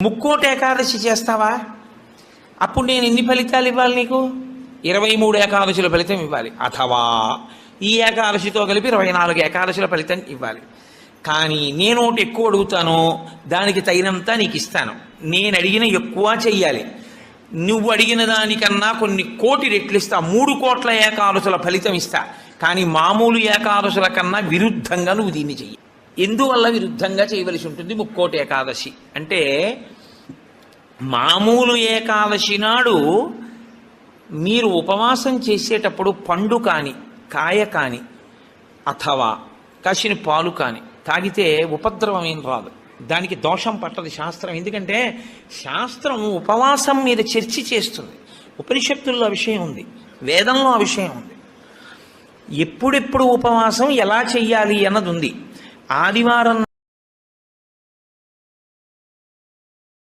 ముక్కోటి ఏకాదశి చేస్తావా? అప్పుడు నేను ఎన్ని ఫలితాలు ఇవ్వాలి నీకు? 23 ఏకాదశుల ఫలితం ఇవ్వాలి. అథవా ఈ ఏకాదశితో కలిపి 24 ఏకాదశుల ఫలితం ఇవ్వాలి. కానీ నేను ఒకటి ఎక్కువ అడుగుతాను, దానికి తగినంత నీకు ఇస్తాను. నేను అడిగిన ఎక్కువ చెయ్యాలి. నువ్వు అడిగిన దానికన్నా కొన్ని కోటి రెట్లు ఇస్తా. 3 కోట్ల ఏకాదశుల ఫలితం ఇస్తా. కానీ మామూలు ఏకాదశుల కన్నా విరుద్ధంగా నువ్వు దీన్ని చెయ్యి. ఎందువల్ల విరుద్ధంగా చేయవలసి ఉంటుంది ముక్కోటి ఏకాదశి అంటే, మామూలు ఏకాదశి నాడు మీరు ఉపవాసం చేసేటప్పుడు పండు కాని, కాయ కాని, అథవా కాసిన పాలు కాని తాగితే ఉపద్రవం ఏం రాదు. దానికి దోషం పట్టదు శాస్త్రం. ఎందుకంటే శాస్త్రం ఉపవాసం మీద చర్చ చేస్తుంది. ఉపనిషత్తుల్లో ఆ విషయం ఉంది, వేదంలో ఆ విషయం ఉంది. ఎప్పుడెప్పుడు ఉపవాసం ఎలా చెయ్యాలి అన్నది ఉంది. ఆదివారం